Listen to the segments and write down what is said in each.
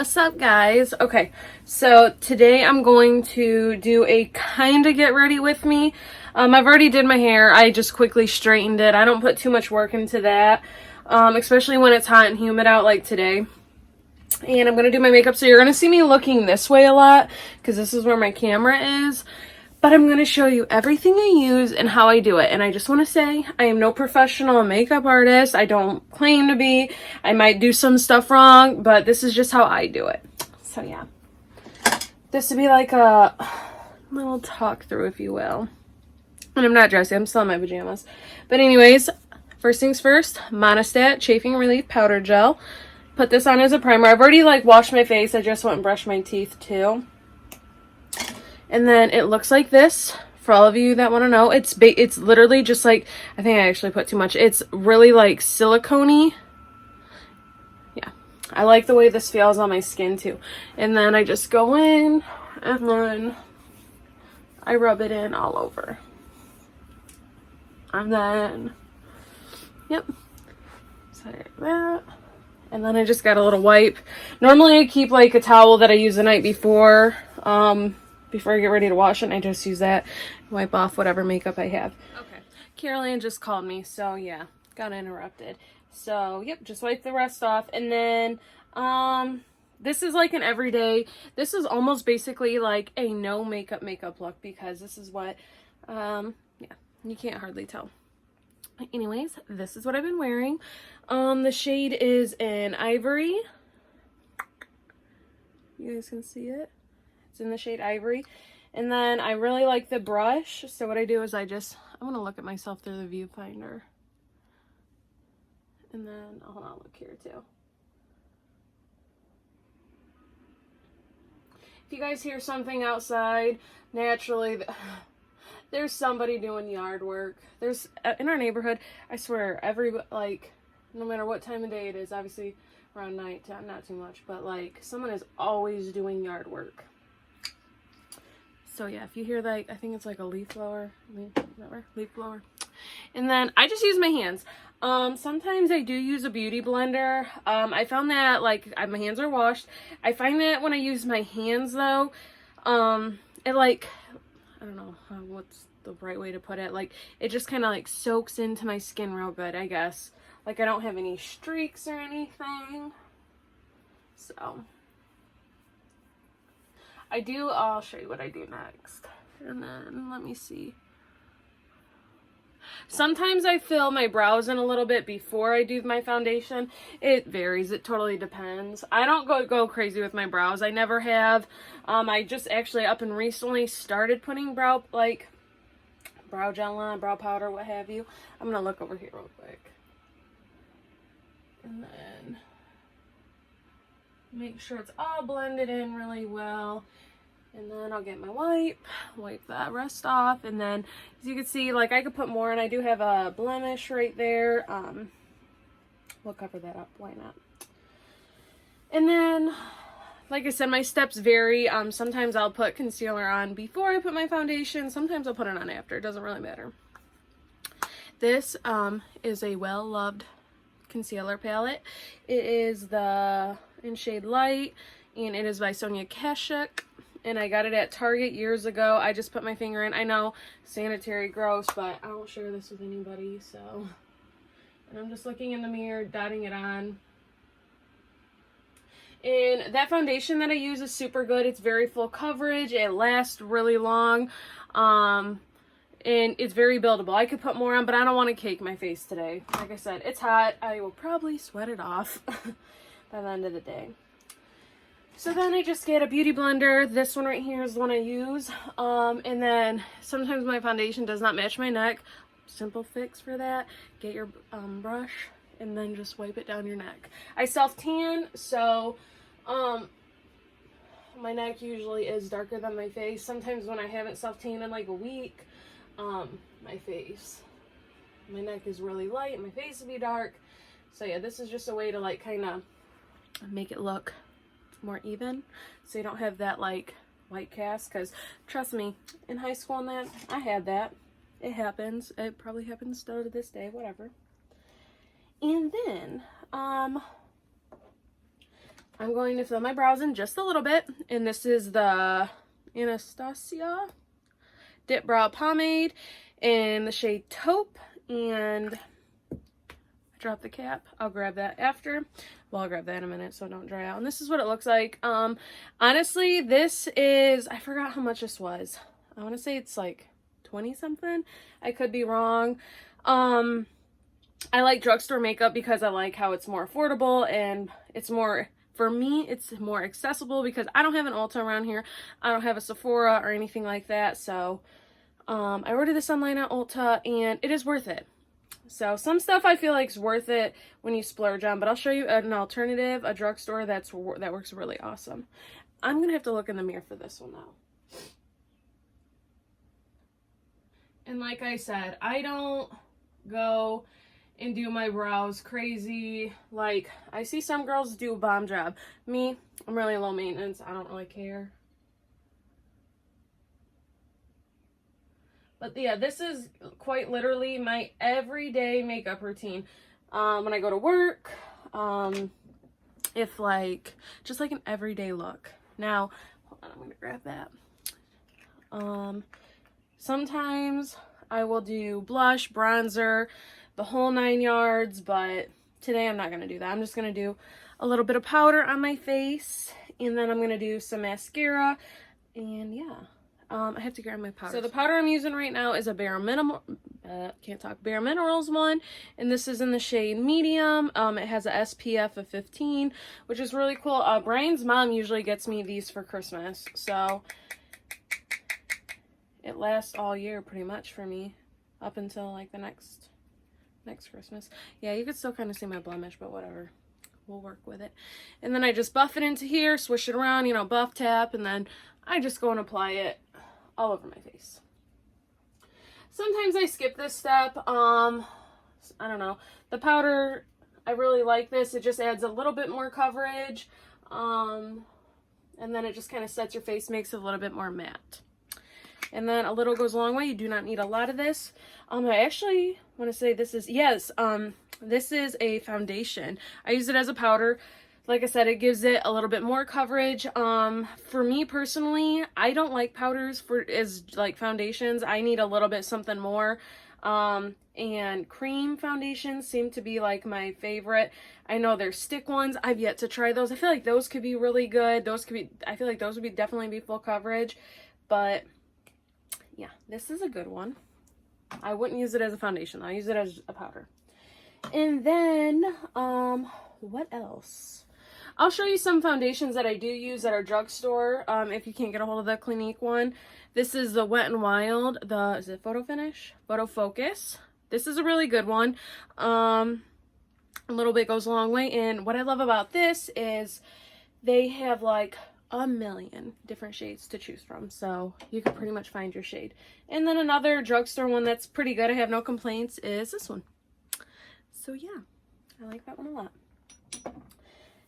What's up, guys? Okay, so today I'm going to do a kind of get ready with me. I've already did my hair. I just quickly straightened it. I don't put too much work into that, especially when it's hot and humid out like today. And I'm going to do my makeup, so you're going to see me looking this way a lot because this is where my camera is. But I'm going to show you everything I use and how I do it. And I just want to say, I am no professional makeup artist. I don't claim to be. I might do some stuff wrong, but this is just how I do it. So yeah. This would be like a little talk through, if you will. And I'm not dressy. I'm still in my pajamas. But anyways, first things first, Monistat Chafing Relief Powder Gel. Put this on as a primer. I've already washed my face. I just went and brushed my teeth too. And then it looks like this, for all of you that want to know. It's literally just I think I actually put too much. It's really silicone-y. Yeah. I like the way this feels on my skin too. And then I just go in and then I rub it in all over. And then, yep. So like that. And then I just got a little wipe. Normally I keep a towel that I use the night before I get ready to wash it, and I just use that, wipe off whatever makeup I have. Okay. Carolanns just called me, so yeah, got interrupted. So, yep, just wipe the rest off. And then, this is an everyday, this is almost basically a no makeup look, because this is what, yeah, you can't hardly tell. Anyways, this is what I've been wearing. The shade is in Ivory. You guys can see it. It's in the shade Ivory. And then I really like the brush. So what I do is I want to look at myself through the viewfinder. And then, hold on, look here too. If you guys hear something outside, naturally, there's somebody doing yard work. There's, in our neighborhood, I swear, no matter what time of day it is, obviously around night, not too much, but someone is always doing yard work. So yeah, if you hear that, I think it's a leaf blower, leaf blower. And then I just use my hands. Sometimes I do use a beauty blender. I found that my hands are washed. I find that when I use my hands though, it I don't know what's the right way to put it. It just kind of soaks into my skin real good, I guess. I don't have any streaks or anything. So I'll show you what I do next. And then, let me see. Sometimes I fill my brows in a little bit before I do my foundation. It varies. It totally depends. I don't go crazy with my brows. I never have. I just actually up and recently started putting brow gel on, brow powder, what have you. I'm going to look over here real quick. And then make sure it's all blended in really well. And then I'll get my wipe that rest off. And then, as you can see, I could put more, and I do have a blemish right there. We'll cover that up, why not? And then, like I said, my steps vary. Sometimes I'll put concealer on before I put my foundation. Sometimes I'll put it on after. It doesn't really matter. This is a well-loved concealer palette. It is in shade Light, and it is by Sonia Kashuk. And I got it at Target years ago. I just put my finger in. I know, sanitary, gross, but I won't share this with anybody, so. And I'm just looking in the mirror, dotting it on. And that foundation that I use is super good. It's very full coverage. It lasts really long. And it's very buildable. I could put more on, but I don't want to cake my face today. Like I said, it's hot. I will probably sweat it off by the end of the day. So then I just get a beauty blender. This one right here is the one I use. And then sometimes my foundation does not match my neck. Simple fix for that. Get your brush and then just wipe it down your neck. I self-tan, so my neck usually is darker than my face. Sometimes when I haven't self-tanned in a week, my neck is really light and my face will be dark. So yeah, this is just a way to kind of make it look more even, so you don't have that white cast, because trust me, in high school and that, I had that. It happens. It probably happens still to this day, whatever. And then I'm going to fill my brows in just a little bit. And this is the Anastasia Dip Brow Pomade in the shade Taupe. And I dropped the cap. I'll grab that after. Well, I'll grab that in a minute so it don't dry out. And this is what it looks like. Honestly, this is, I forgot how much this was. I want to say it's like 20 something. I could be wrong. I like drugstore makeup because I like how it's more affordable and it's more, for me, it's more accessible because I don't have an Ulta around here. I don't have a Sephora or anything like that. So I ordered this online at Ulta and it is worth it. So some stuff I feel like is worth it when you splurge on, but I'll show you an alternative, a drugstore that works really awesome. I'm going to have to look in the mirror for this one now. And like I said, I don't go and do my brows crazy. Like, I see some girls do a bomb job. Me, I'm really low maintenance. I don't really care. But yeah, this is quite literally my everyday makeup routine. When I go to work, if like, just like an everyday look. Now, hold on, I'm gonna grab that. Sometimes I will do blush, bronzer, the whole 9 yards, but today I'm not gonna do that. I'm just gonna do a little bit of powder on my face, and then I'm gonna do some mascara, and yeah. I have to grab my powder. So the powder I'm using right now is a Bare Minerals one, and this is in the shade medium. It has a SPF of 15, which is really cool. Brian's mom usually gets me these for Christmas, so it lasts all year pretty much for me, up until like the next Christmas. Yeah, you could still kind of see my blemish, but whatever. We'll work with it. And then I just buff it into here, swish it around, you know, buff tap, and then I just go and apply it all over my face. Sometimes I skip this step. I don't know. The powder, I really like this. It just adds a little bit more coverage. And then it just kind of sets your face, makes it a little bit more matte. And then a little goes a long way. You do not need a lot of this. I actually want to say this is, yes, this is a foundation. I use it as a powder. Like I said, it gives it a little bit more coverage. For me personally, I don't like powders as like foundations. I need a little bit something more. And cream foundations seem to be like my favorite. I know there's stick ones. I've yet to try those. I feel like those could be really good. I feel like those would definitely be full coverage. But yeah, this is a good one. I wouldn't use it as a foundation. I'll use it as a powder. And then, what else? I'll show you some foundations that I do use that are drugstore, if you can't get a hold of the Clinique one. This is the Wet n Wild, is it Photo Finish? Photo Focus. This is a really good one. A little bit goes a long way, and what I love about this is they have like a million different shades to choose from, so you can pretty much find your shade. And then another drugstore one that's pretty good, I have no complaints, is this one. So yeah, I like that one a lot.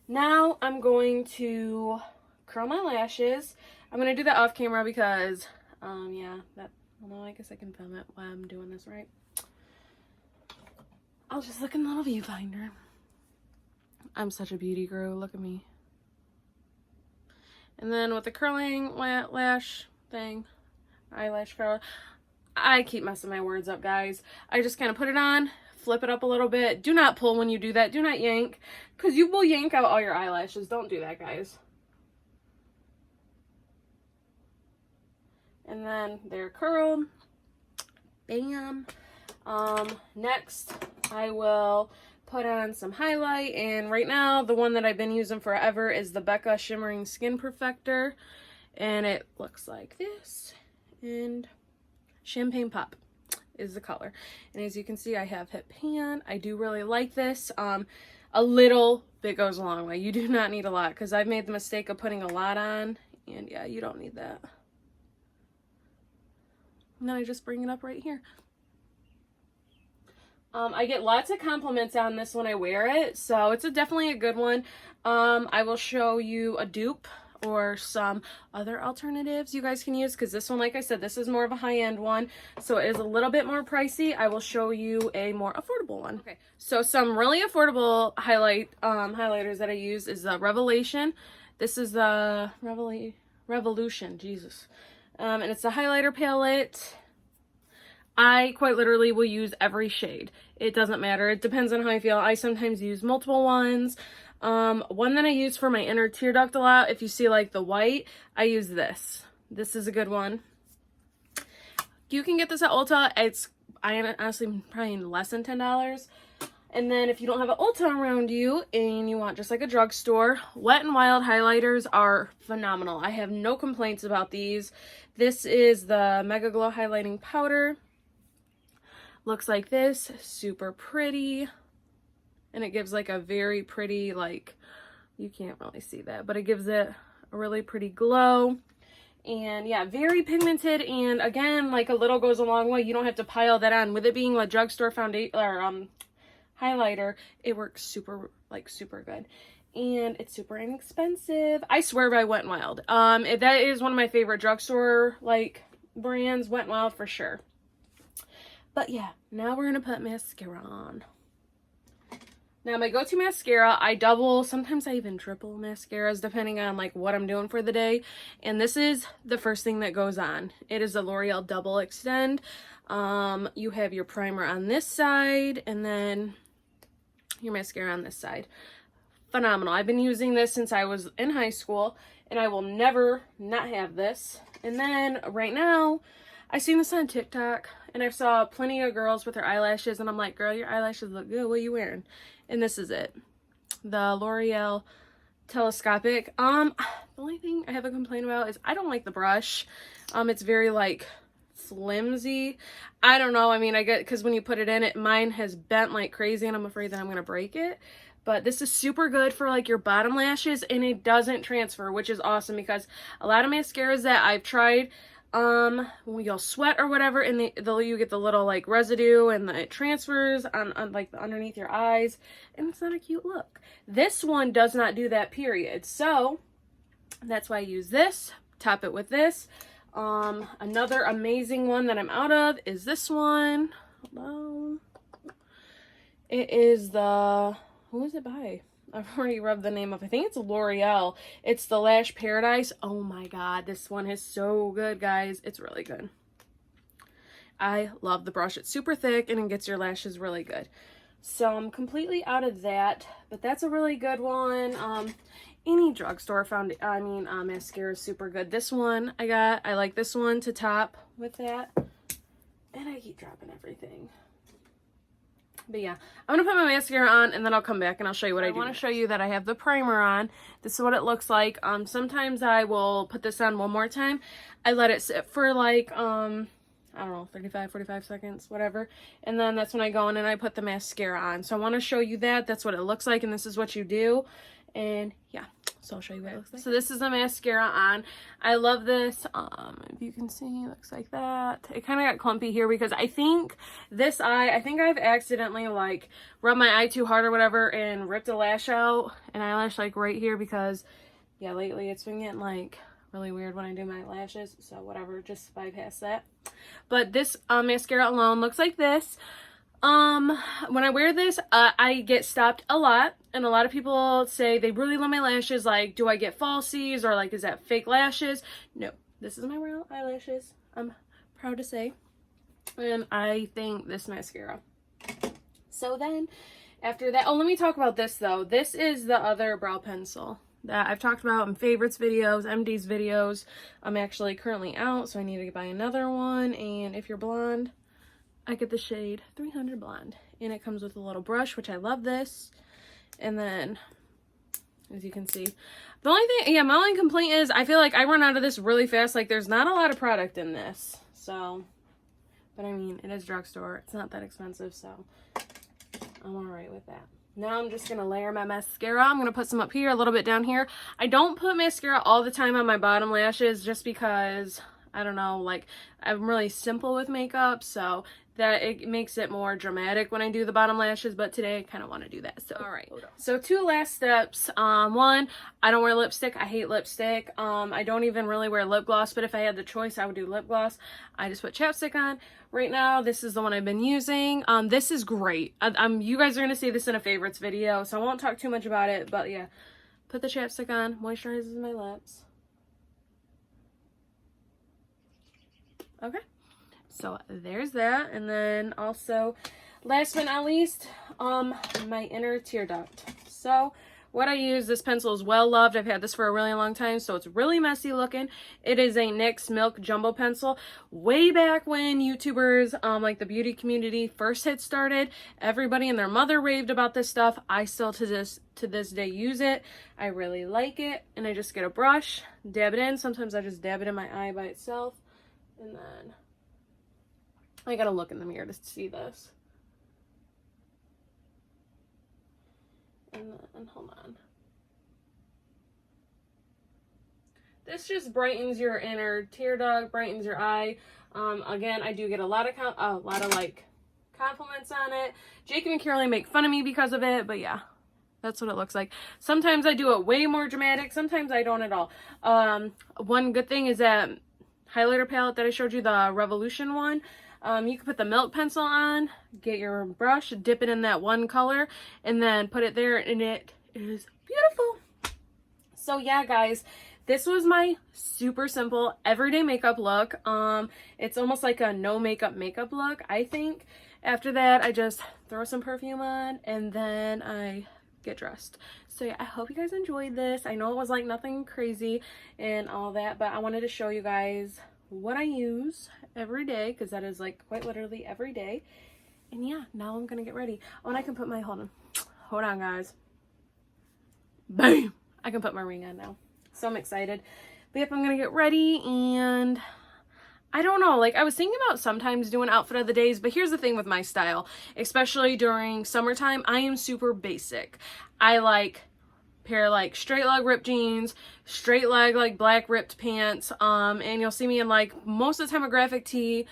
Now I'm going to curl my lashes. I'm going to do that off camera because, yeah, well, I guess I can film it while I'm doing this, right? I'll just look in the little viewfinder. I'm such a beauty guru, look at me. And then with the curling lash thing, eyelash curl, I keep messing my words up, guys. I just kind of put it on, flip it up a little bit. Do not pull when you do that. Do not yank, because you will yank out all your eyelashes. Don't do that, guys. And then they're curled. Bam. Next, I will put on some highlight, and right now the one that I've been using forever is the Becca Shimmering Skin Perfector, and it looks like this, and Champagne Pop is the color. And as you can see, I have hit pan. I do really like this. A little bit goes a long way. You do not need a lot, because I've made the mistake of putting a lot on, and yeah, you don't need that. And then I just bring it up right here. I get lots of compliments on this when I wear it, so it's definitely a good one. I will show you a dupe or some other alternatives you guys can use, because this one, like I said, this is more of a high-end one, so it is a little bit more pricey. I will show you a more affordable one. Okay, so some really affordable highlighters that I use is the Revelation. This is the Revolution, Jesus. And it's a highlighter palette. I quite literally will use every shade. It doesn't matter. It depends on how I feel. I sometimes use multiple ones. One that I use for my inner tear duct a lot, if you see like the white, I use this. This is a good one. You can get this at Ulta. I honestly probably less than $10. And then if you don't have an Ulta around you and you want just like a drugstore, Wet n Wild highlighters are phenomenal. I have no complaints about these. This is the Mega Glow Highlighting Powder. Looks like this, super pretty, and it gives like a very pretty, like, you can't really see that, but it gives it a really pretty glow. And yeah, very pigmented, and again, like a little goes a long way. You don't have to pile that on. With it being a drugstore foundation or highlighter, it works super good, and it's super inexpensive. I swear by Wet n Wild. That is one of my favorite drugstore like brands, Wet n Wild for sure. But yeah, now we're going to put mascara on. Now my go-to mascara, I double, sometimes I even triple mascaras depending on like what I'm doing for the day. And this is the first thing that goes on. It is a L'Oreal Double Extend. You have your primer on this side and then your mascara on this side. Phenomenal. I've been using this since I was in high school and I will never not have this. And then right now, I seen this on TikTok and I saw plenty of girls with their eyelashes and I'm like, girl, your eyelashes look good. What are you wearing? And this is it. The L'Oreal Telescopic. The only thing I have a complaint about is I don't like the brush. It's very like flimsy. I don't know. I mean, I get, because when you put it in it, mine has bent like crazy and I'm afraid that I'm going to break it. But this is super good for like your bottom lashes and it doesn't transfer, which is awesome because a lot of mascaras that I've tried, when you'll sweat or whatever and you get the little like residue and it transfers on like underneath your eyes and it's not a cute look. This one does not do that, period. So that's why I use this, top it with this. Another amazing one that I'm out of is this one. Hello. It is the, who is it by? I've already rubbed the name up. I think it's L'Oreal. It's the Lash Paradise. Oh my god, this one is so good, guys. It's really good. I love the brush. It's super thick and it gets your lashes really good. So I'm completely out of that, but that's a really good one. Any drugstore mascara is super good. This one I like this one to top with that. And I keep dropping everything. But yeah, I'm going to put my mascara on and then I'll come back and I'll show you what I do. I want to show you that I have the primer on. This is what it looks like. Sometimes I will put this on one more time. I let it sit for like, I don't know, 35, 45 seconds, whatever. And then that's when I go in and I put the mascara on. So I want to show you that. That's what it looks like and this is what you do. And yeah, so I'll show you what it looks like. So this is the mascara on. I love this. If you can see, it looks like that. It kind of got clumpy here because I think this eye, I've accidentally like rubbed my eye too hard or whatever and ripped a lash out, an eyelash like right here because yeah, lately it's been getting like really weird when I do my lashes. So whatever, just bypass that. But this mascara alone looks like this. When I wear this, I get stopped a lot, and a lot of people say they really love my lashes, like, do I get falsies, or like, is that fake lashes? No, this is my real eyelashes, I'm proud to say, and I think this mascara. So then, after that, oh, let me talk about this, though. This is the other brow pencil that I've talked about in favorites videos, MD's videos. I'm actually currently out, so I need to buy another one, and if you're blonde, I get the shade 300 Blonde, and it comes with a little brush, which I love this. And then, as you can see, the only thing, yeah, my only complaint is I feel like I run out of this really fast. Like, there's not a lot of product in this, so, but I mean, it is drugstore. It's not that expensive, so I'm all right with that. Now I'm just going to layer my mascara. I'm going to put some up here, a little bit down here. I don't put mascara all the time on my bottom lashes just because, I don't know, like, I'm really simple with makeup, so that it makes it more dramatic when I do the bottom lashes, but today I kind of want to do that. So, all right. So 2 last steps. One, I don't wear lipstick. I hate lipstick. I don't even really wear lip gloss, but if I had the choice, I would do lip gloss. I just put chapstick on. Right now, this is the one I've been using. This is great. You guys are going to see this in a favorites video, so I won't talk too much about it, but yeah. Put the chapstick on, moisturizes my lips. Okay. So there's that. And then also, last but not least, my inner tear duct. So what I use, this pencil is well loved. I've had this for a really long time, so it's really messy looking. It is a NYX Milk Jumbo Pencil. Way back when YouTubers, like the beauty community first had started, everybody and their mother raved about this stuff. I still to this day use it. I really like it. And I just get a brush, dab it in. Sometimes I just dab it in my eye by itself. And then I gotta look in the mirror to see this. And then, hold on. This just brightens your inner tear duct, brightens your eye. Again, I do get a lot of like compliments on it. Jacob and Carolanns make fun of me because of it, but yeah, that's what it looks like. Sometimes I do it way more dramatic. Sometimes I don't at all. One good thing is that highlighter palette that I showed you, the Revolution one. You can put the milk pencil on, get your brush, dip it in that one color, and then put it there, and it is beautiful. So yeah, guys, this was my super simple everyday makeup look. It's almost like a no makeup look, I think. After that, I just throw some perfume on, and then I get dressed. So yeah, I hope you guys enjoyed this. I know it was like nothing crazy and all that, but I wanted to show you guys what I use every day, because that is like quite literally every day. And yeah, now I'm gonna get ready. Oh, and I can put my, hold on guys, bam, I can put my ring on now, so I'm excited. But yep, I'm gonna get ready. And I don't know, like I was thinking about sometimes doing outfit of the days, but here's the thing with my style, especially during summertime, I am super basic. I like pair like straight leg ripped jeans, straight leg like black ripped pants, and you'll see me in like most of the time a graphic tee.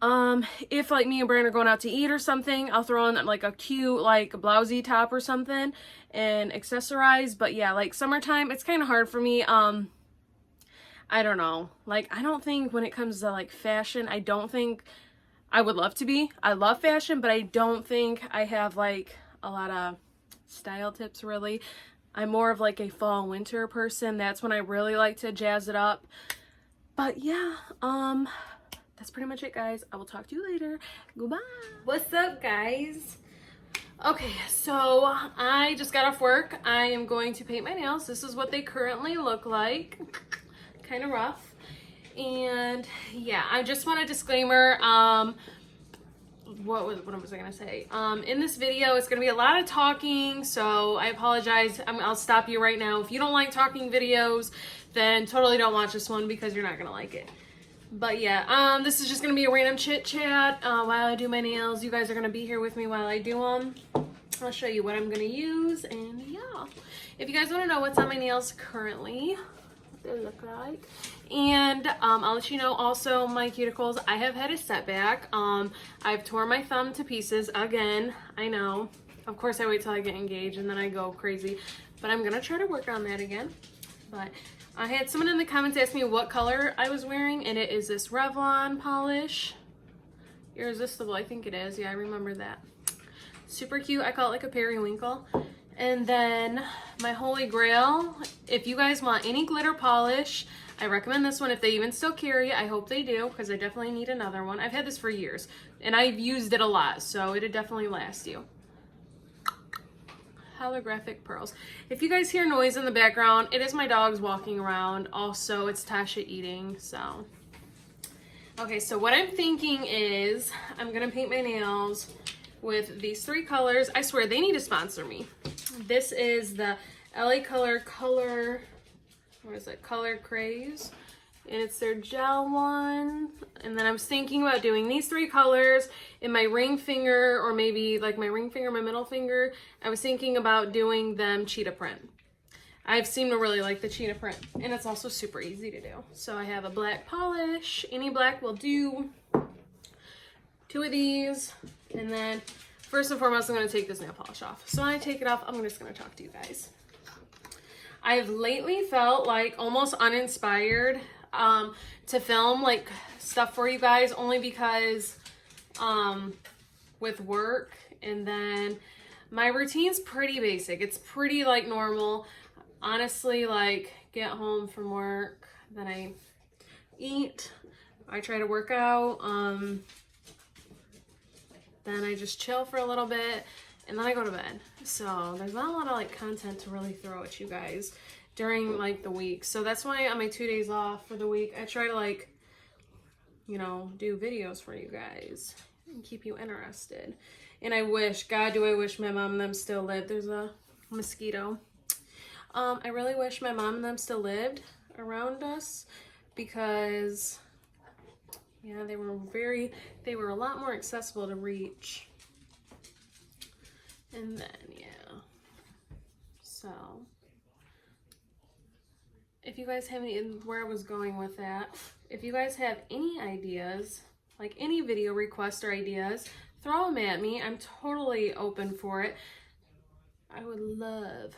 If like me and Brandon are going out to eat or something, I'll throw on like a cute like blousey top or something and accessorize. But yeah, like summertime, it's kind of hard for me. I don't know, like I don't think when it comes to like fashion, I don't think I would love to be. I love fashion, but I don't think I have like a lot of style tips really. I'm more of like a fall winter person. That's when I really like to jazz it up. But yeah, that's pretty much it, guys. I will talk to you later. Goodbye. What's up, guys? Okay, so I just got off work. I am going to paint my nails. This is what they currently look like. Kind of rough. And yeah, I just want a disclaimer. What was I gonna say? In this video, it's gonna be a lot of talking, so I apologize. I'll stop you right now. If you don't like talking videos, then totally don't watch this one because you're not gonna like it. But yeah, this is just gonna be a random chit chat while I do my nails. You guys are gonna be here with me while I do them. I'll show you what I'm gonna use, and yeah. If you guys want to know what's on my nails currently, what they look like. And I'll let you know also my cuticles. I have had a setback. I've torn my thumb to pieces again. I know. Of course, I wait till I get engaged and then I go crazy. But I'm gonna try to work on that again. But I had someone in the comments ask me what color I was wearing, and it is this Revlon polish. Irresistible, I think it is. Yeah, I remember that. Super cute. I call it like a periwinkle. And then my holy grail, if you guys want any glitter polish, I recommend this one if they even still carry it. I hope they do, because I definitely need another one. I've had this for years, and I've used it a lot, so it'd definitely last you. Holographic pearls. If you guys hear noise in the background, it is my dogs walking around. Also, it's Tasha eating, so. Okay, so what I'm thinking is I'm going to paint my nails with these 3 colors. I swear, they need to sponsor me. This is the LA Color, what is it, Color Craze, and it's their gel one. And then I was thinking about doing these 3 colors in my ring finger, or maybe like my ring finger, my middle finger. I was thinking about doing them cheetah print. I've seemed to really like the cheetah print, and it's also super easy to do. So I have a black polish, any black will do. 2 of these, and then first and foremost, I'm going to take this nail polish off. So when I take it off, I'm just going to talk to you guys. I've lately felt like almost uninspired to film like stuff for you guys, only because with work, and then my routine's pretty basic. It's pretty like normal. Honestly, like get home from work, then I eat, I try to work out, then I just chill for a little bit, and then I go to bed. So there's not a lot of like content to really throw at you guys during like the week. So that's why on my 2 days off for the week, I try to like, you know, do videos for you guys and keep you interested. And I wish, God, do I wish my mom and them still lived. There's a mosquito. I really wish my mom and them still lived around us, because yeah, they were a lot more accessible to reach. And then, yeah. So, if you guys have any, where I was going with that, if you guys have any ideas, like any video requests or ideas, throw them at me. I'm totally open for it. I would love,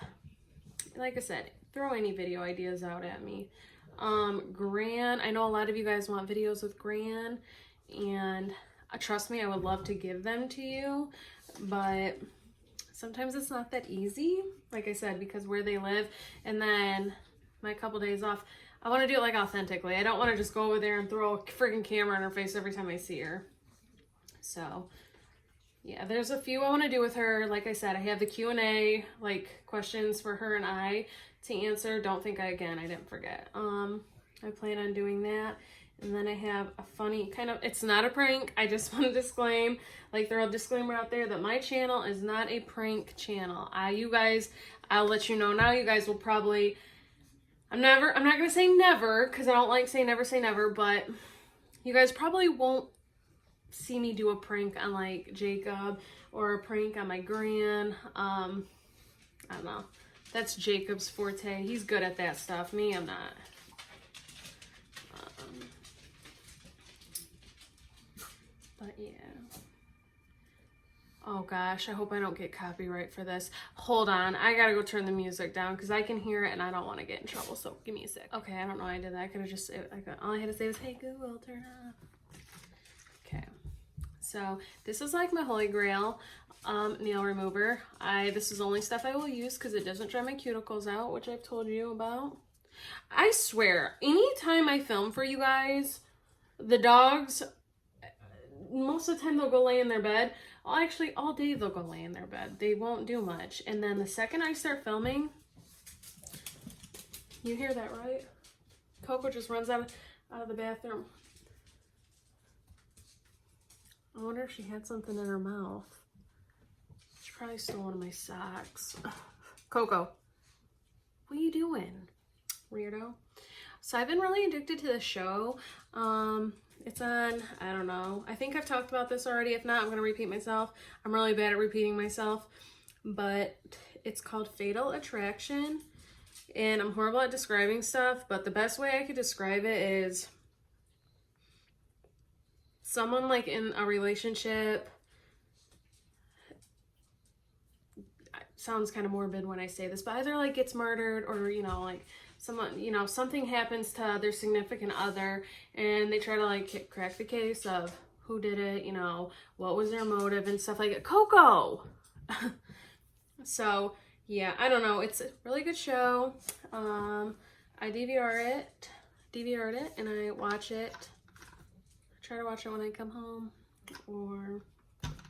like I said, throw any video ideas out at me. Gran, I know a lot of you guys want videos with Gran, and trust me, I would love to give them to you, but sometimes it's not that easy, like I said, because where they live, and then my couple days off, I want to do it like authentically. I don't want to just go over there and throw a freaking camera in her face every time I see her. So yeah, there's a few I want to do with her. Like I said, I have the Q&A, like questions for her and I to answer. Don't think I didn't forget. I plan on doing that. And then I have a funny kind of, it's not a prank. I just want to disclaim, like throw a disclaimer out there that my channel is not a prank channel. You guys, I'll let you know now, you guys will probably, I'm not going to say never, because I don't like saying never say never, but you guys probably won't see me do a prank on like Jacob or a prank on my Gran. I don't know. That's Jacob's forte. He's good at that stuff. Me, I'm not. But yeah. Oh gosh, I hope I don't get copyright for this. Hold on, I gotta go turn the music down because I can hear it and I don't want to get in trouble. So give me a sec. Okay, I don't know why I did that. I could have just, all I had to say was, "Hey Google, turn off." Okay, so this is like my holy grail nail remover. This is only stuff I will use because it doesn't dry my cuticles out, which I've told you about. I swear, anytime I film for you guys, the dogs, most of the time they'll go lay in their bed. Well, actually, all day they'll go lay in their bed. They won't do much. And then the second I start filming, you hear that, right? Coco just runs out of the bathroom. I wonder if she had something in her mouth. She probably stole one of my socks. Coco, what are you doing, weirdo? So I've been really addicted to the show. It's on, I don't know. I think I've talked about this already. If not, I'm going to repeat myself. I'm really bad at repeating myself. But it's called Fatal Attraction. And I'm horrible at describing stuff. But the best way I could describe it is someone like in a relationship. It sounds kind of morbid when I say this. But either like gets murdered or, you know, like someone, you know, something happens to their significant other and they try to like crack the case of who did it, you know, what was their motive and stuff like that. Coco! So, yeah, I don't know. It's a really good show. I DVR'd it and I watch it. I try to watch it when I come home or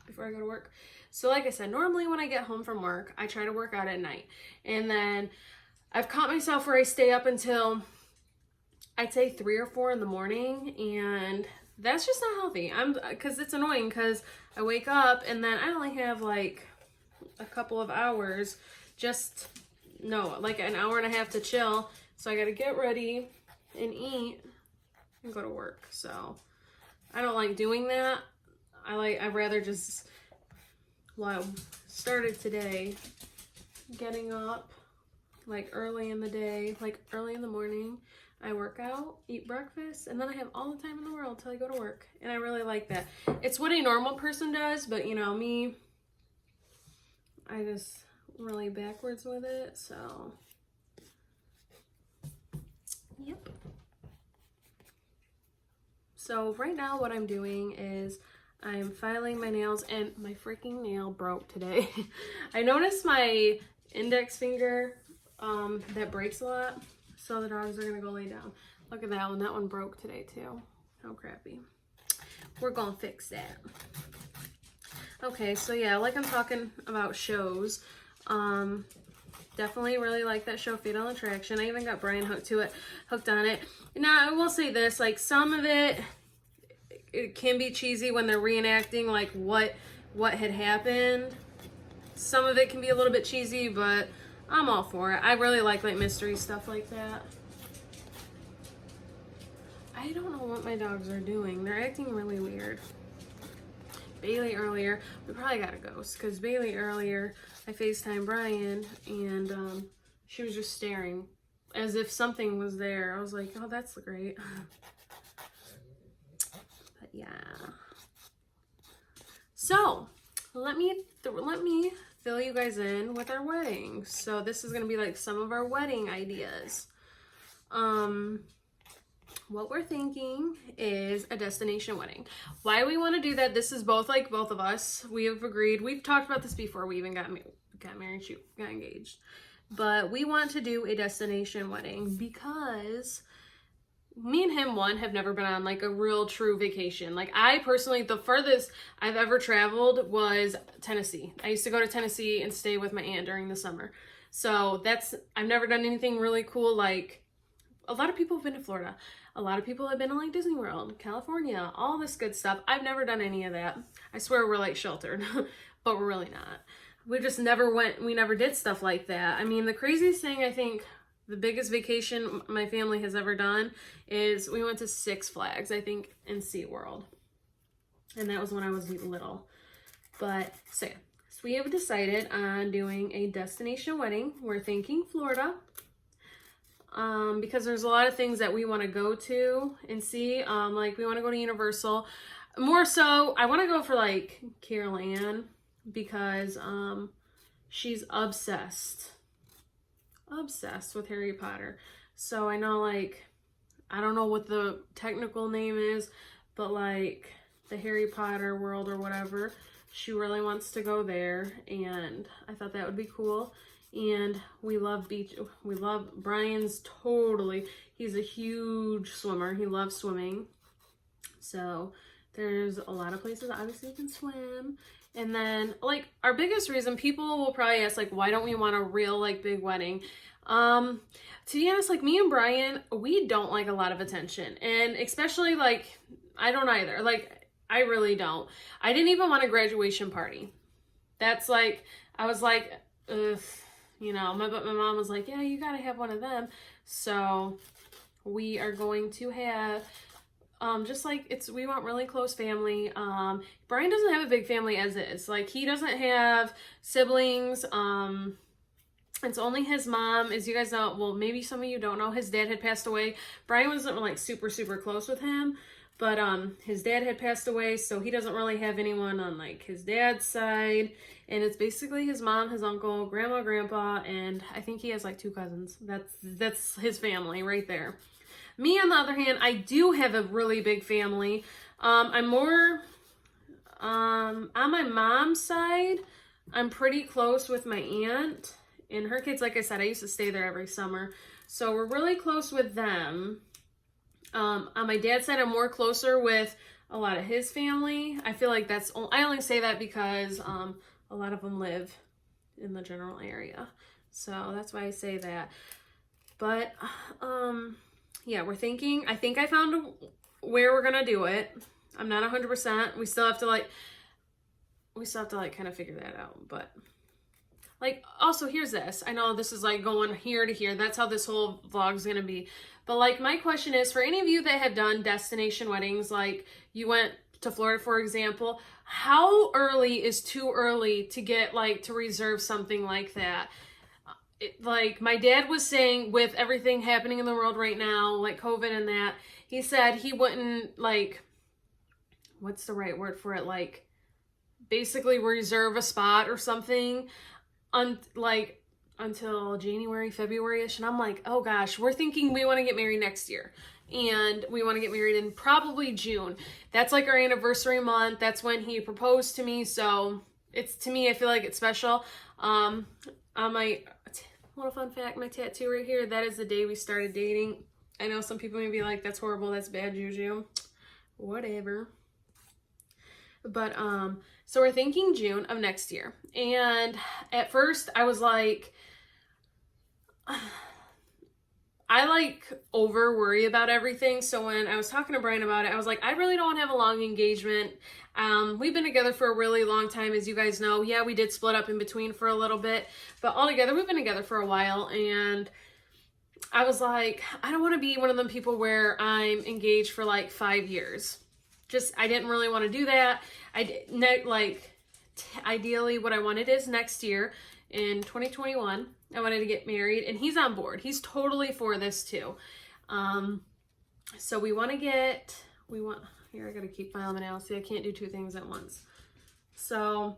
before I go to work. So like I said, normally when I get home from work, I try to work out at night. And then I've caught myself where I stay up until I'd say 3 or 4 in the morning, and that's just not healthy. Because it's annoying because I wake up and then I only have like a couple of hours, like an hour and a half to chill. So I got to get ready and eat and go to work. So I don't like doing that. I'd rather just, well, I started today getting up like early in the day, like early in the morning. I work out, eat breakfast, and then I have all the time in the world till I go to work. And I really like that. It's what a normal person does, but you know, me, I just really backwards with it, so. Yep. So right now what I'm doing is I'm filing my nails, and my freaking nail broke today. I noticed my index finger that breaks a lot. So the dogs are gonna go lay down. Look at that one. That one broke today too. How crappy. We're gonna fix that. Okay, so yeah, like I'm talking about shows. Definitely really like that show, Fatal Attraction. I even got Brian hooked on it. Now I will say this, like some of it can be cheesy when they're reenacting like what had happened. Some of it can be a little bit cheesy, but I'm all for it. I really like mystery stuff like that. I don't know what my dogs are doing. They're acting really weird. Bailey earlier, we probably got a ghost, because Bailey earlier, I FaceTimed Brian, and she was just staring as if something was there. I was like, oh, that's great. But yeah. So, let me fill you guys in with our wedding. So this is going to be like some of our wedding ideas. What we're thinking is a destination wedding. Why we want to do that, this is both of us. We have agreed. We've talked about this before we even got married, got engaged. But we want to do a destination wedding because me and him, have never been on like a real true vacation. Like I personally, the furthest I've ever traveled was Tennessee. I used to go to Tennessee and stay with my aunt during the summer. So I've never done anything really cool. Like a lot of people have been to Florida. A lot of people have been to like Disney World, California, all this good stuff. I've never done any of that. I swear we're like sheltered, but we're really not. We just never we never did stuff like that. I mean, the craziest thing, I think the biggest vacation my family has ever done is we went to Six Flags, I think, in SeaWorld. And that was when I was little. But so we have decided on doing a destination wedding. We're thinking Florida. Because there's a lot of things that we want to go to and see. Like we want to go to Universal. More so, I want to go for like Carolanns because she's obsessed with Harry Potter. So I know, like, I don't know what the technical name is, but like the Harry Potter world or whatever, she really wants to go there, and I thought that would be cool. And we love beach. We love Brian's totally. He's a huge swimmer. He loves swimming. So there's a lot of places obviously you can swim. And then like our biggest reason, people will probably ask like, why don't we want a real like big wedding? To be honest, like me and Brian, we don't like a lot of attention, and especially like I don't either. Like I really don't. I didn't even want a graduation party. That's like I was like, ugh. You know, but my mom was like, yeah, you gotta have one of them. So we are going to have, just like we want really close family. Brian doesn't have a big family as is. Like he doesn't have siblings. It's only his mom. As you guys know, well, maybe some of you don't know, his dad had passed away. Brian wasn't like super close with him. But his dad had passed away, so he doesn't really have anyone on like his dad's side. And it's basically his mom, his uncle, grandma, grandpa, and I think he has like 2 cousins. That's his family right there. Me, on the other hand, I do have a really big family. I'm more on my mom's side. I'm pretty close with my aunt and her kids. Like I said, I used to stay there every summer, so we're really close with them. On my dad's side, I'm more closer with a lot of his family. I feel like I only say that because a lot of them live in the general area. So that's why I say that. But yeah, we're thinking, I think I found where we're going to do it. I'm not 100%. We still have to like kind of figure that out. But like, also here's this. I know this is like going here to here. That's how this whole vlog is going to be. But like my question is, for any of you that have done destination weddings, like you went to Florida, for example, how early is too early to get like to reserve something like that? like my dad was saying, with everything happening in the world right now, like COVID and that, he said he wouldn't, like, what's the right word for it? Like, basically reserve a spot or something until January, February-ish. And I'm like, oh gosh, we're thinking we want to get married next year. And we want to get married in probably June. That's like our anniversary month. That's when he proposed to me. So it's, to me, I feel like it's special. On my, little fun fact, my tattoo right here, that is the day we started dating. I know some people may be like, that's horrible, that's bad juju. Whatever. But, so we're thinking June of next year. And at first I was like, I like over worry about everything. So when I was talking to Brian about it, I was like, I really don't want to have a long engagement. We've been together for a really long time, as you guys know. Yeah, we did split up in between for a little bit, but altogether we've been together for a while. And I was like, I don't want to be one of them people where I'm engaged for like 5 years. Just, I didn't really want to do that. Ideally what I wanted is next year in 2021, I wanted to get married, and he's on board. He's totally for this too. So here, I gotta keep filing my nails. See, I can't do two things at once. So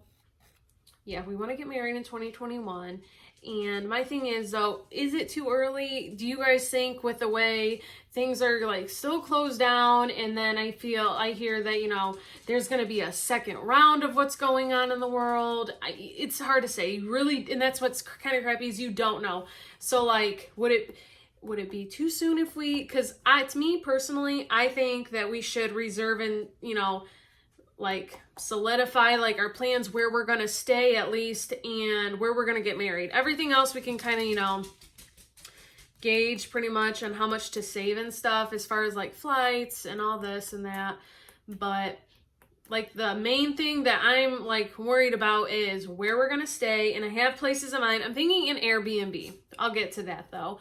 yeah, we want to get married in 2021. And my thing is, though, is it too early? Do you guys think, with the way things are like still closed down, and then I hear that, you know, there's going to be a second round of what's going on in the world. It's hard to say, really, and that's what's kind of crappy, is you don't know. So like, would it be too soon if because to me personally, I think that we should reserve and, you know, like solidify like our plans, where we're going to stay at least, and where we're going to get married. Everything else we can kind of, you know, gauge pretty much on how much to save and stuff, as far as like flights and all this and that. But like the main thing that I'm like worried about is where we're going to stay. And I have places in mind. I'm thinking an Airbnb. I'll get to that though.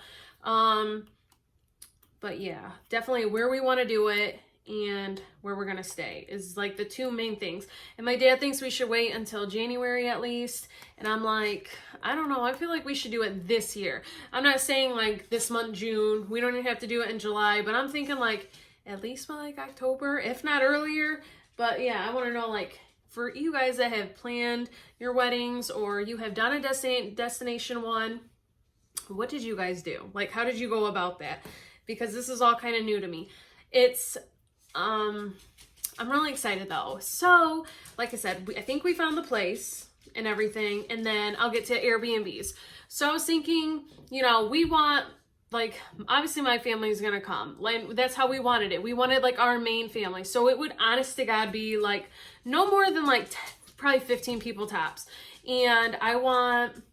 But yeah, definitely where we want to do it and where we're gonna stay is like the two main things. And my dad thinks we should wait until January at least, and I'm like, I don't know, I feel like we should do it this year. I'm not saying like this month, June, we don't even have to do it in July, but I'm thinking like at least by like October, if not earlier. But yeah, I want to know, like, for you guys that have planned your weddings, or you have done a destination one, what did you guys do? Like, how did you go about that? Because this is all kind of new to me. I'm really excited though. So, like I said, I think we found the place and everything, and then I'll get to Airbnbs. So I was thinking, you know, we want, like, obviously my family's gonna come. Like, that's how we wanted it. We wanted like our main family. So it would, honest to God, be like no more than like probably 15 people tops. And I want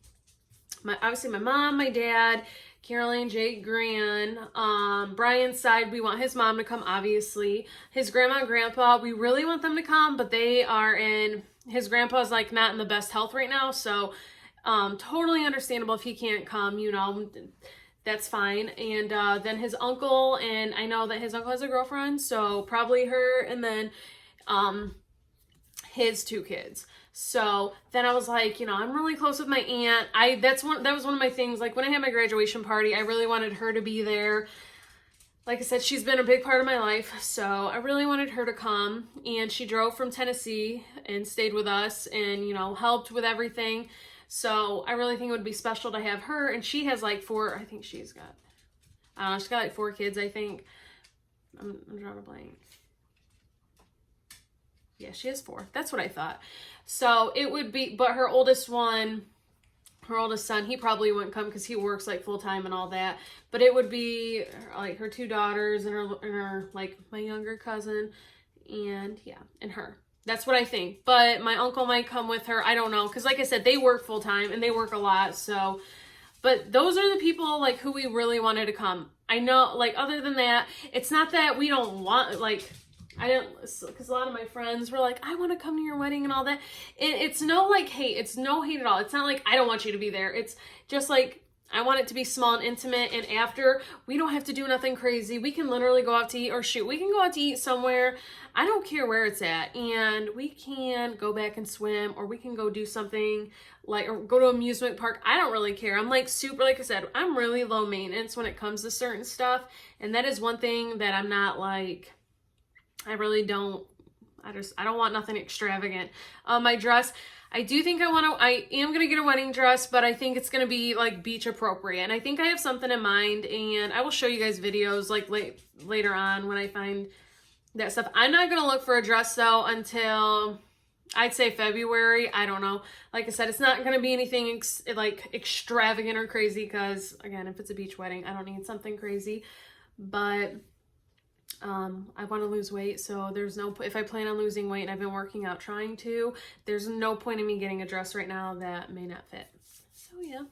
obviously my mom, my dad, Carolanns, Jake, Gran, Brian's side, we want his mom to come, obviously. His grandma and grandpa, we really want them to come, but his grandpa's like not in the best health right now, so totally understandable if he can't come, you know, that's fine. And then his uncle, and I know that his uncle has a girlfriend, so probably her, and then his two kids. So then I was like, you know, I'm really close with my aunt. That was one of my things. Like, when I had my graduation party, I really wanted her to be there. Like I said, she's been a big part of my life, so I really wanted her to come. And she drove from Tennessee and stayed with us and, you know, helped with everything. So I really think it would be special to have her. And she has like she's got like 4 kids, I think. I'm drawing a blank. Yeah, she has 4. That's what I thought. So it would be, but her oldest son, he probably wouldn't come because he works like full time and all that. But it would be like her 2 daughters and her like my younger cousin, and yeah, and her. That's what I think. But my uncle might come with her. I don't know, because like I said, they work full time and they work a lot. So, but those are the people like who we really wanted to come. I know, like, other than that, it's not that we don't want, like, I didn't, because a lot of my friends were like, I want to come to your wedding and all that. It's no like hate. It's no hate at all. It's not like I don't want you to be there. It's just like, I want it to be small and intimate, and after, we don't have to do nothing crazy. We can literally go out to eat, or shoot, we can go out to eat somewhere. I don't care where it's at, and we can go back and swim, or we can go do something like, or go to an amusement park. I don't really care. I'm like super, like I said, I'm really low maintenance when it comes to certain stuff, and that is one thing that I'm not like, I really don't, I don't want nothing extravagant. My dress, I do think I am going to get a wedding dress, but I think it's going to be like beach appropriate. And I think I have something in mind, and I will show you guys videos like later on when I find that stuff. I'm not going to look for a dress though until I'd say February. I don't know. Like I said, it's not going to be anything like extravagant or crazy, because again, if it's a beach wedding, I don't need something crazy. But I want to lose weight, so there's no, if I plan on losing weight and I've been working out trying to, there's no point in me getting a dress right now that may not fit. So yeah,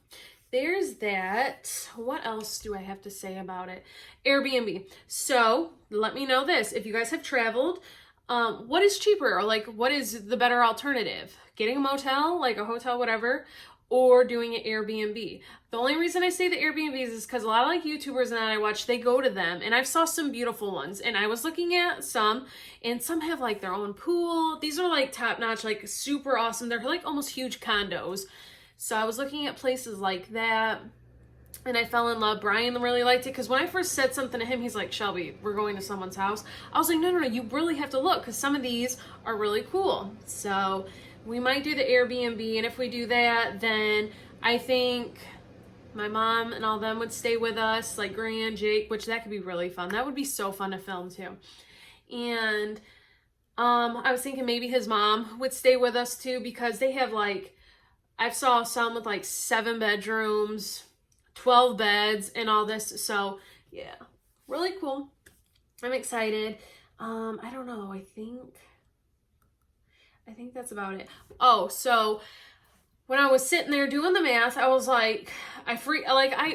there's that. What else do I have to say about it? Airbnb. So let me know this. If you guys have traveled, what is cheaper, or like what is the better alternative? Getting a motel, like a hotel, whatever, or doing an Airbnb. The only reason I say the Airbnbs is because a lot of like YouTubers that I watch, they go to them, and I've saw some beautiful ones, and I was looking at some, and some have like their own pool. These are like top notch, like super awesome. They're like almost huge condos. So I was looking at places like that, and I fell in love. Brian really liked it, because when I first said something to him, he's like, Shelby, we're going to someone's house. I was like, no, you really have to look, because some of these are really cool. So we might do the Airbnb, and if we do that, then I think my mom and all them would stay with us, like Gran, Jake, which that could be really fun. That would be so fun to film too. And I was thinking maybe his mom would stay with us too, because they have like, I saw some with like 7 bedrooms, 12 beds, and all this. So yeah, really cool. I'm excited. I don't know. I think that's about it. Oh, so when I was sitting there doing the math, I was like, I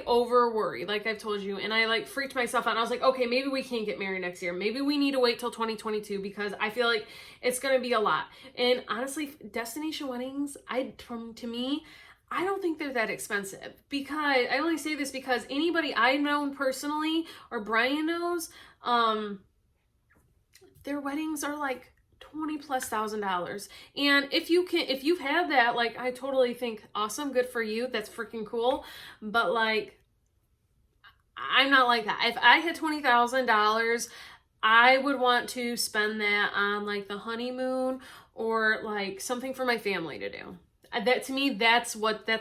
over worry, like I've told you, and I like freaked myself out. And I was like, okay, maybe we can't get married next year. Maybe we need to wait till 2022, because I feel like it's going to be a lot. And honestly, destination weddings, to me, I don't think they're that expensive, because I only say this because anybody I've known personally, or Brian knows, their weddings are like $20,000+. And if you've had that, like, I totally think awesome, good for you. That's freaking cool. But like, I'm not like that. If I had $20,000, I would want to spend that on like the honeymoon, or like something for my family to do. That to me, that's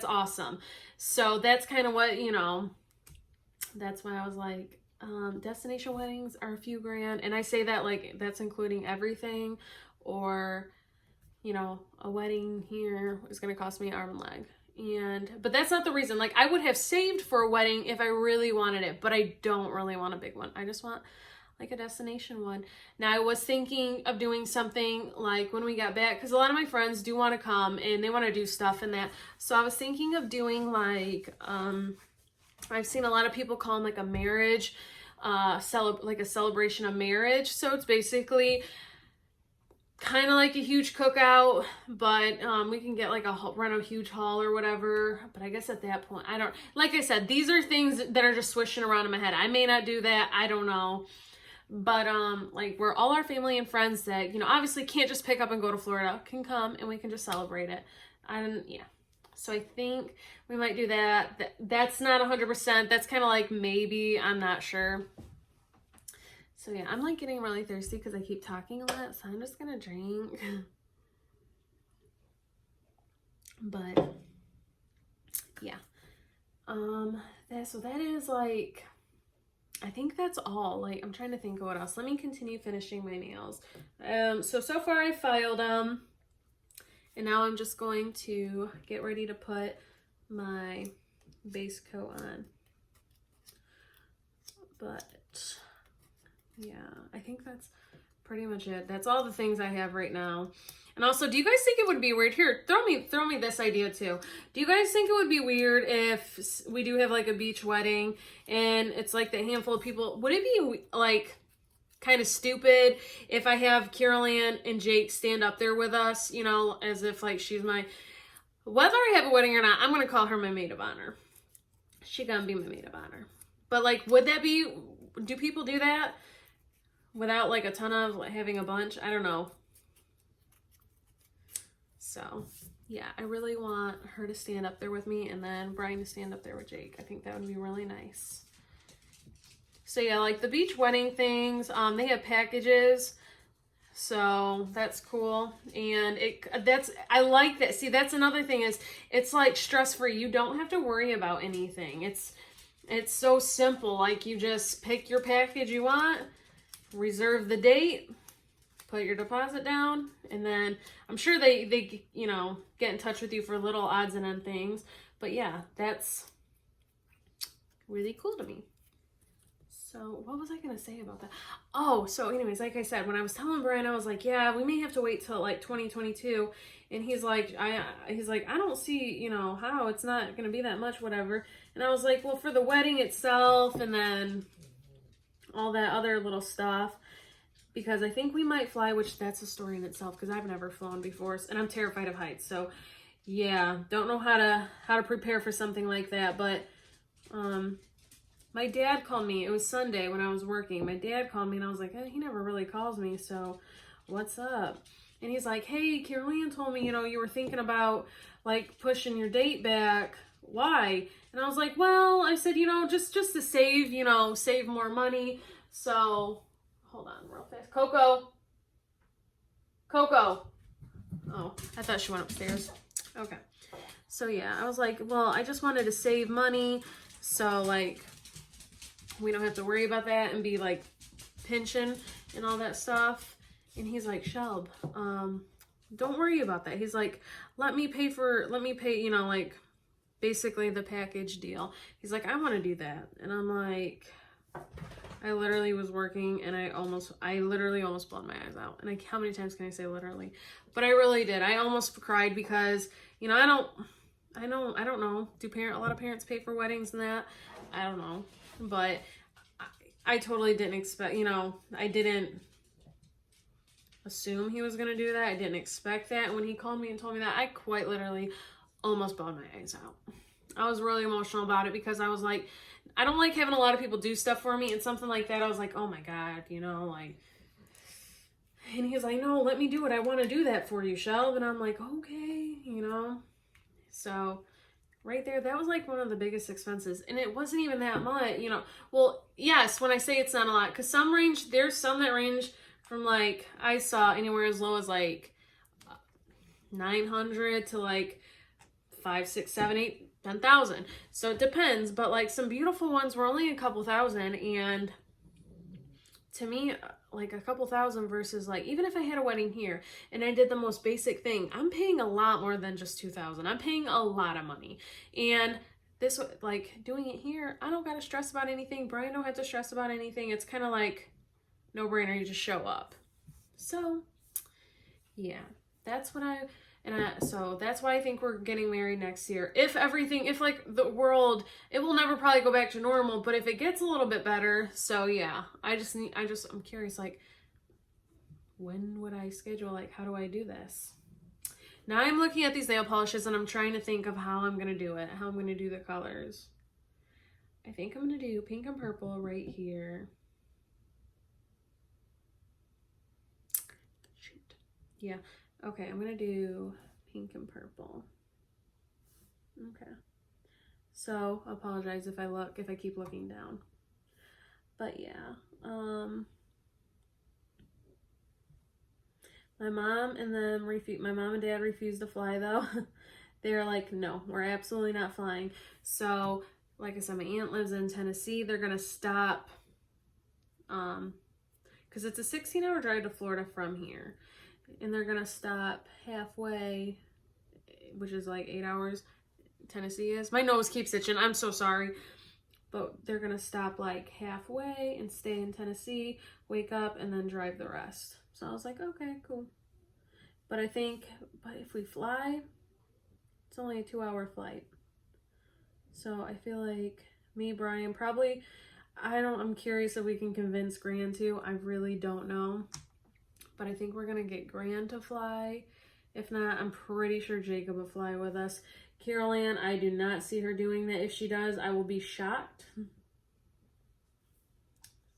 awesome. So that's kind of what, that's why I was like, destination weddings are a few grand, and I say that like that's including everything, or a wedding here is going to cost me an arm and leg. But that's not the reason. Like, I would have saved for a wedding if I really wanted it, but I don't really want a big one. I just want like a destination one. Now, I was thinking of doing something like when we got back, because a lot of my friends do want to come and they want to do stuff and that. So I was thinking of doing like, I've seen a lot of people call them like a marriage, like a celebration of marriage. So it's basically kind of like a huge cookout, but we can get like rent a huge hall or whatever. But I guess at that point, like I said, these are things that are just swishing around in my head. I may not do that. I don't know. But like, we're all our family and friends that, obviously can't just pick up and go to Florida, can come and we can just celebrate it. Yeah. So I think we might do that. That's not 100%. That's kind of like maybe, I'm not sure. So yeah, I'm like getting really thirsty because I keep talking a lot. So I'm just going to drink. But yeah. So that is like, I think that's all. Like, I'm trying to think of what else. Let me continue finishing my nails. So far I filed them. And now I'm just going to get ready to put my base coat on. But yeah, I think that's pretty much it. That's all the things I have right now. And also, do you guys think it would be weird? Here, throw me this idea too. Do you guys think it would be weird if we do have like a beach wedding and it's like the handful of people? Would it be like kind of stupid if I have Carolann and Jake stand up there with us, as if like she's whether I have a wedding or not, I'm going to call her my maid of honor. she gonna be my maid of honor. But like, would that be, do people do that without like a ton of like, having a bunch? I don't know. So yeah, I really want her to stand up there with me and then Brian to stand up there with Jake. I think that would be really nice. So yeah, like the beach wedding things, they have packages. So that's cool. And I like that. See, that's another thing is it's like stress-free. You don't have to worry about anything. It's so simple. Like you just pick your package you want, reserve the date, put your deposit down, and then I'm sure they you know, get in touch with you for little odds and end things. But yeah, that's really cool to me. So what was I going to say about that? Oh, so anyways, like I said, when I was telling Brian, I was like, yeah, we may have to wait till like 2022. And he's like, I don't see, you know, how it's not going to be that much, whatever. And I was like, well, for the wedding itself and then all that other little stuff, because I think we might fly, which that's a story in itself because I've never flown before and I'm terrified of heights. So yeah, don't know how to prepare for something like that. But, my dad called me. It was Sunday when I was working. My dad called me and I was like, he never really calls me. So what's up? And he's like, hey, Carolanns told me, you know, you were thinking about like pushing your date back. Why? And I was like, well, I said, you know, just to save, you know, save more money. So hold on real fast. Coco. Oh, I thought she went upstairs. Okay. So yeah, I was like, well, I just wanted to save money. So like, we don't have to worry about that and be like pinching and all that stuff. And he's like, Shelb, don't worry about that. He's like, let me pay, you know, like basically the package deal. He's like, I want to do that. And I'm like, I literally was working and I literally almost blowed my eyes out. And how many times can I say literally? But I really did. I almost cried because, you know, I don't know. Do a lot of parents pay for weddings and that? I don't know. But I totally didn't expect, you know, I didn't assume he was going to do that. I didn't expect that. And when he called me and told me that, I quite literally almost bawled my eyes out. I was really emotional about it because I was like, I don't like having a lot of people do stuff for me and something like that. I was like, oh my God, you know, like, and he was like, no, let me do it. I want to do that for you, Shelb. And I'm like, okay, you know, so right there, that was like one of the biggest expenses. And it wasn't even that much, you know. Well, yes, when I say it's not a lot, because there's some that range from like, I saw anywhere as low as like 900 to like 5, 6, 7, 8, 10,000. So it depends, but like some beautiful ones were only a couple thousand. And to me, like a couple thousand versus like, even if I had a wedding here and I did the most basic thing, I'm paying a lot more than just 2,000. I'm paying a lot of money. And this, like doing it here, I don't got to stress about anything. Brian don't have to stress about anything. It's kind of like no brainer. You just show up. So yeah, that's what so that's why I think we're getting married next year. If like the world, it will never probably go back to normal, but if it gets a little bit better. So yeah, I'm curious, like, when would I schedule? Like, how do I do this? Now I'm looking at these nail polishes and I'm trying to think of how I'm going to do it, how I'm going to do the colors. I think I'm going to do pink and purple right here. Shoot. Yeah. Okay, I'm going to do pink and purple. Okay. So, I apologize if I keep looking down. But yeah. My mom and dad refused to fly though. They're like, no, we're absolutely not flying. So, like I said, my aunt lives in Tennessee. They're going to stop, because it's a 16-hour drive to Florida from here. And they're going to stop halfway, which is like 8 hours. Tennessee is. My nose keeps itching. I'm so sorry. But they're going to stop like halfway and stay in Tennessee, wake up, and then drive the rest. So I was like, okay, cool. But if we fly, it's only a 2-hour flight. So I feel like me, Brian, probably, I'm curious if we can convince Gran to. I really don't know. But I think we're going to get Gran to fly. If not, I'm pretty sure Jacob will fly with us. Carolann, I do not see her doing that. If she does, I will be shocked.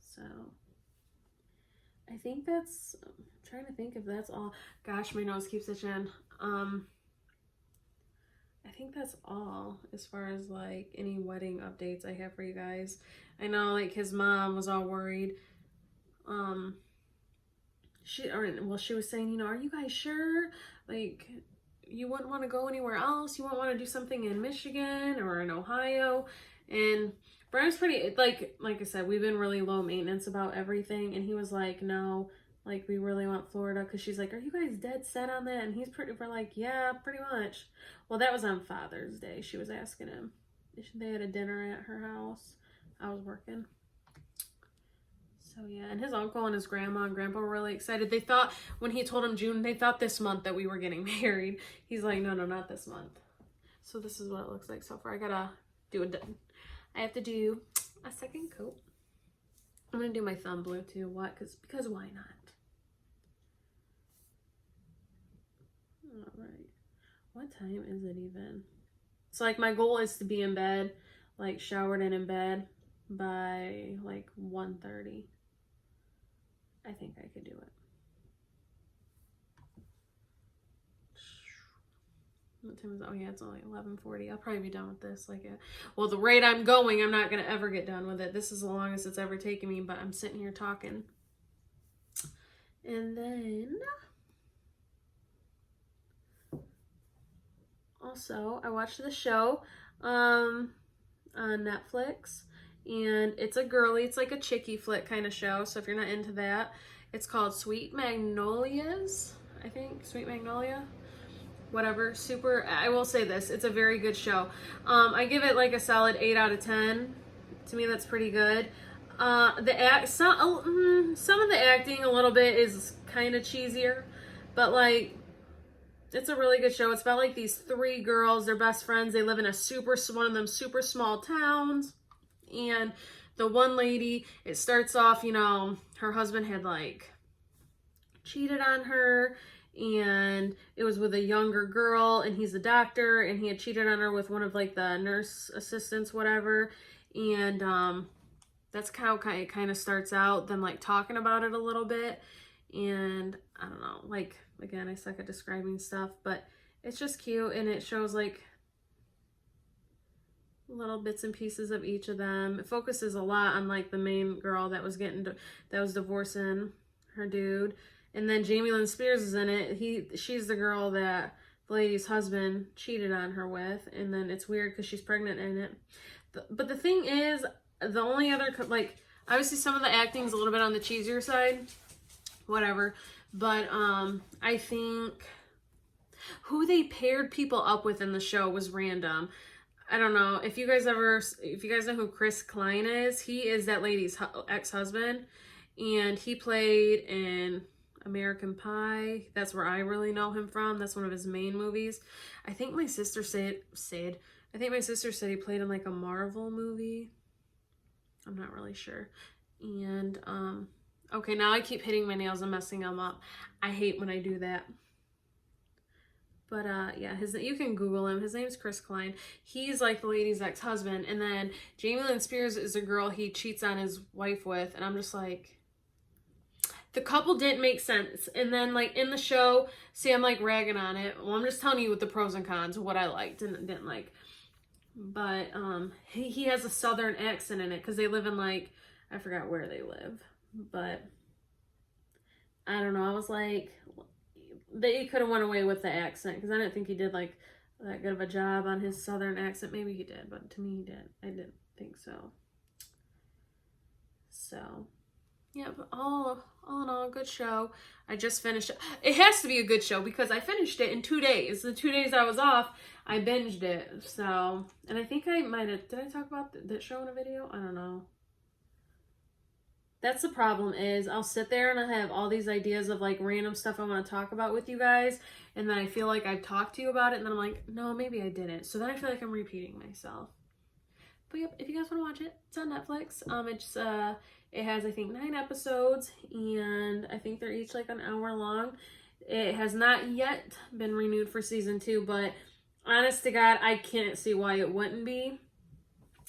So, I think that's, I'm trying to think if that's all. Gosh, my nose keeps itching. I think that's all as far as like any wedding updates I have for you guys. I know like his mom was all worried. She was saying, you know, are you guys sure? Like, you wouldn't want to go anywhere else? You wouldn't want to do something in Michigan or in Ohio? And Brian's pretty, like I said, we've been really low maintenance about everything. And he was like, no, like, we really want Florida. Because she's like, are you guys dead set on that? And we're like, yeah, pretty much. Well, that was on Father's Day. She was asking him. They had a dinner at her house. I was working. So yeah, and his uncle and his grandma and grandpa were really excited. They thought, when he told them June, they thought this month that we were getting married. He's like, no, not this month. So this is what it looks like so far. I have to do a second coat. I'm gonna do my thumb blue too. What? Because why not? All right. What time is it even? So like my goal is to be in bed, like showered and in bed by like 1:30. I think I could do it. What time is it? Oh yeah, it's only 11:40. I'll probably be done with this. Well, the rate I'm going, I'm not gonna ever get done with it. This is the longest it's ever taken me, but I'm sitting here talking. And then also I watched the show on Netflix. And it's a girly, it's like a chickie flick kind of show. So if you're not into that, it's called Sweet Magnolias, I think. Sweet Magnolia, whatever. Super, I will say this, it's a very good show. I give it like a solid 8 out of 10. To me, that's pretty good. Some of the acting a little bit is kind of cheesier, but like, it's a really good show. It's about like these 3 girls, they're best friends. They live in one of them super small towns. And the one lady, it starts off, you know, her husband had like cheated on her, and it was with a younger girl, and he's a doctor, and he had cheated on her with one of like the nurse assistants, whatever. And that's how it kind of starts out, them like talking about it a little bit. And I don't know, like, again, I suck at describing stuff, but it's just cute, and it shows like little bits and pieces of each of them. It focuses a lot on like the main girl that was divorcing her dude, and then Jamie Lynn Spears is in it. She's the girl that the lady's husband cheated on her with, and then it's weird because she's pregnant in it. But the thing is, the only other, like, obviously some of the acting is a little bit on the cheesier side, whatever, but I think who they paired people up with in the show was random. I don't know if you guys know who Chris Klein is. He is that lady's ex-husband, and he played in American Pie. That's where I really know him from. That's one of his main movies. I think my sister said he played in like a Marvel movie. I'm not really sure. And okay, now I keep hitting my nails and messing them up. I hate when I do that. But yeah, you can Google him. His name's Chris Klein. He's like the lady's ex-husband. And then Jamie Lynn Spears is a girl he cheats on his wife with. And I'm just like, the couple didn't make sense. And then like in the show, see, I'm like ragging on it. Well, I'm just telling you what the pros and cons, what I liked and didn't like. But he has a southern accent in it because they live in like, I forgot where they live. But I don't know. I was like, they could have went away with the accent because I didn't think he did like that good of a job on his southern accent. Maybe he did, but to me he did. I didn't think so. So yeah, but all in all, a good show. I just finished it. It has to be a good show because I finished it in 2 days. The 2 days I was off, I binged it. So, and I think I might have, did I talk about that show in a video? I don't know. That's the problem is I'll sit there and I have all these ideas of like random stuff I want to talk about with you guys. And then I feel like I've talked to you about it. And then I'm like, no, maybe I didn't. So then I feel like I'm repeating myself. But yep, if you guys want to watch it, it's on Netflix. It has, I think, 9 episodes. And I think they're each like an hour long. It has not yet been renewed for season 2. But Honest to God, I can't see why it wouldn't be.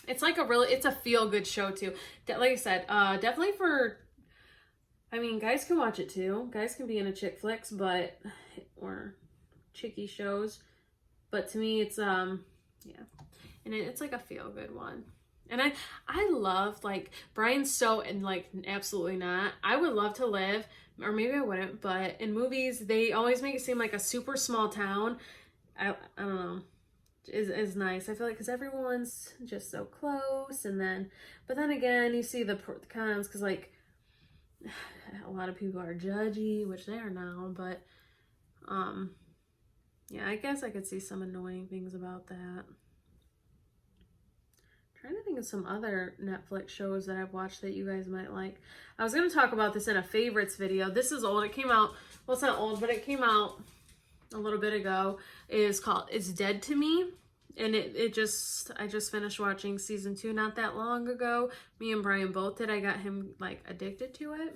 It's like it's a feel-good show too. Like I said, definitely for, I mean, guys can watch it too. Guys can be into chick flicks, or chicky shows. But to me, it's, yeah. And it's like a feel-good one. And I love, like, Brian's so, and like, absolutely not. I would love to live, or maybe I wouldn't, but in movies, they always make it seem like a super small town. I don't know. Is nice. I feel like because everyone's just so close, but then again, you see the cons because like a lot of people are judgy, which they are now. But yeah, I guess I could see some annoying things about that. Trying to think of some other Netflix shows that I've watched that you guys might like. I was going to talk about this in a favorites video. This is old. It came out, well, it's not old, but it came out a little bit ago. Is called It's Dead to Me. And I just finished watching season 2 not that long ago. Me and Brian both did. I got him like addicted to it.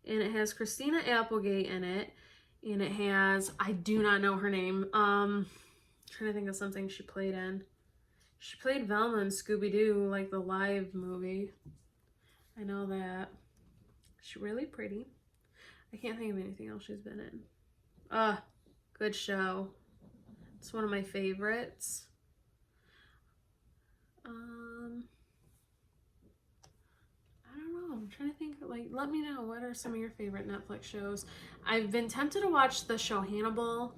And it has Christina Applegate in it. And it has, I do not know her name. Trying to think of something she played in. She played Velma in Scooby-Doo, like the live movie. I know that. She's really pretty. I can't think of anything else she's been in. Good show. It's one of my favorites. I don't know. I'm trying to think, like, let me know. What are some of your favorite Netflix shows? I've been tempted to watch the show Hannibal.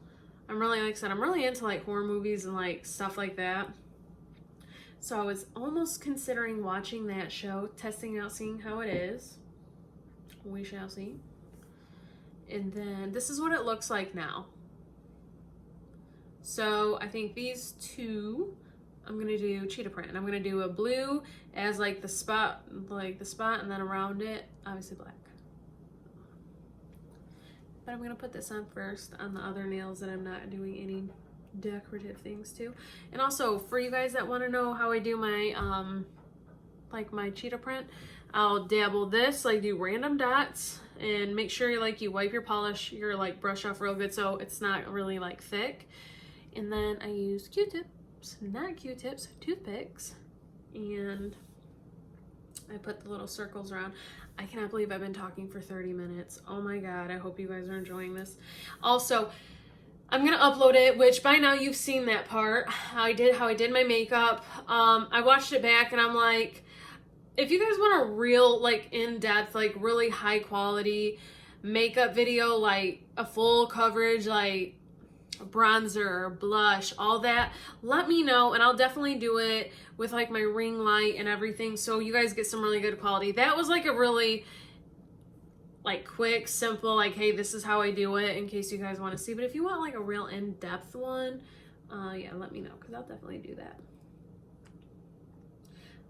I'm really, like I said, I'm really into, like, horror movies and, like, stuff like that. So I was almost considering watching that show, testing out, seeing how it is. We shall see. And then this is what it looks like now. So I think these two, I'm gonna do cheetah print, and I'm gonna do a blue as like the spot, and then around it, obviously black. But I'm gonna put this on first on the other nails that I'm not doing any decorative things to. And also for you guys that want to know how I do my like my cheetah print, I'll dabble this, like do random dots, and make sure you wipe your brush off real good so it's not really like thick. And then I use Q-tips, not Q-tips, toothpicks, and I put the little circles around. I cannot believe I've been talking for 30 minutes. Oh my God, I hope you guys are enjoying this. Also, I'm gonna upload it, which by now you've seen that part, how I did my makeup. I watched it back and I'm like, if you guys want a real, like, in-depth, like, really high quality makeup video, like a full coverage, like bronzer, blush, all that, let me know and I'll definitely do it with like my ring light and everything so you guys get some really good quality. That was like a really like quick, simple, like, hey, this is how I do it in case you guys want to see. But if you want like a real in-depth one, yeah, let me know because I'll definitely do that.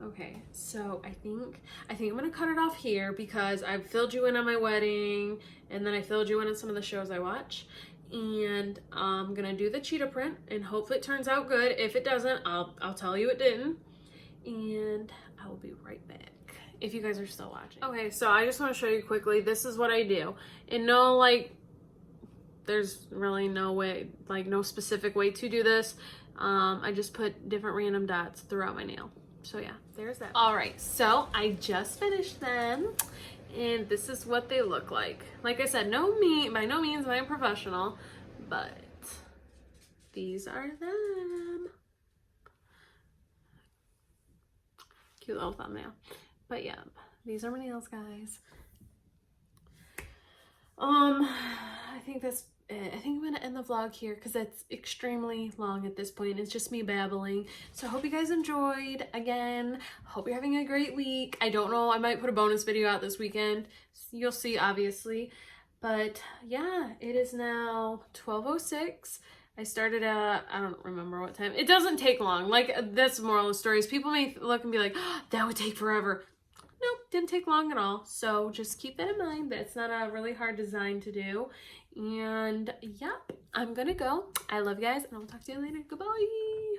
Okay, so I think I'm gonna cut it off here because I've filled you in on my wedding and then I filled you in on some of the shows I watch. And I'm gonna do the cheetah print and hopefully it turns out good. If it doesn't, I'll tell you it didn't. And I will be right back if you guys are still watching. Okay, so I just want to show you quickly. This is what I do. And no, like, there's really no way, like no specific way to do this. I just put different random dots throughout my nail. So yeah, there's that. All right, so I just finished them. And this is what they look like. Like I said, by no means am I a professional, but these are them. Cute little thumbnail. But yeah, these are my nails, guys. I think that's it. I think I'm gonna end the vlog here because it's extremely long at this point. It's just me babbling. So I hope you guys enjoyed. Again, hope you're having a great week. I don't know, I might put a bonus video out this weekend. You'll see, obviously. But yeah, it is now 12:06. I started at, I don't remember what time. It doesn't take long. Like, that's the moral of the story. Is people may look and be like, oh, that would take forever. Nope, didn't take long at all. So just keep that in mind. That's not a really hard design to do. And yep, I'm gonna go. I love you guys, and I'll talk to you later. Goodbye.